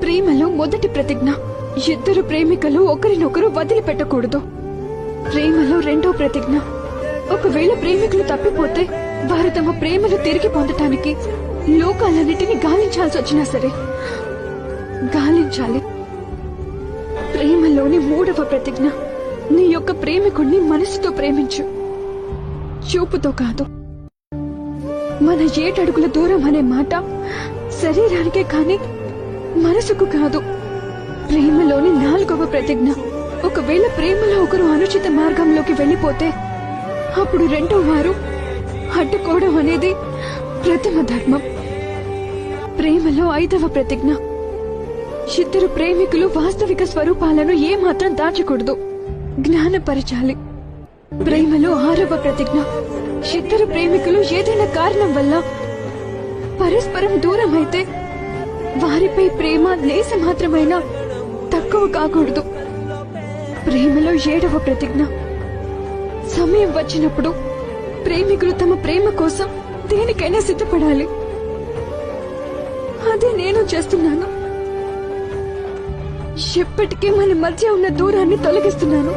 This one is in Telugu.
ప్రేమలో మొదటి ప్రతిజ్ఞ, ఇద్దరు ప్రేమికులు ఒకరినొకరు వదిలిపెట్టకూడదు. ప్రేమలో రెండో ప్రతిజ్ఞ, ఒకవేళ ప్రేమికులు తప్పిపోతే వారు తమ ప్రేమను తిరిగి పొందటానికి లోకాలన్నిటినీ గాలించాల్సి వచ్చినా సరే గాలించాలి. ప్రేమలోని మూడవ ప్రతిజ్ఞ, నీ యొక్క ప్రేమికుణ్ణి మనసుతో ప్రేమించు, చూపుతో కాదు. మన 7 అడుగుల దూరం అనే మాట శరీరానికే కాని మనసుకు కాదు. ప్రేమలోని 4వ ప్రతిజ్ఞ, ఒకవేళ ప్రేమలో ఒకరు అనుచిత మార్గంలోకి వెళ్లిపోతే అప్పుడు రెండో వారు అడ్డుకోవడం అనేది ప్రథమ ధర్మం. ప్రేమలో 5వ ప్రతిజ్ఞ, ఇద్దరు ప్రేమికులు వాస్తవిక స్వరూపాలను ఏమాత్రం దాచకూడదు, జ్ఞానపరచాలి. ప్రేమలో 6వ ప్రతిజ్ఞ, ఇద్దరు ప్రేమికులు ఏదైనా కారణం వల్ల పరస్పరం దూరం అయితే వారిపై ప్రేమ లేస మాత్రమైనా తక్కువ కాకూడదు. ప్రేమలో 7వ ప్రతిజ్ఞ, సమయం వచ్చినప్పుడు ప్రేమికులు తమ ప్రేమ కోసం దేనికైనా సిద్ధపడాలి. అదే నేను చేస్తున్నాను. ఎప్పటికీ మన మధ్య ఉన్న దూరాన్ని తొలగిస్తున్నాను.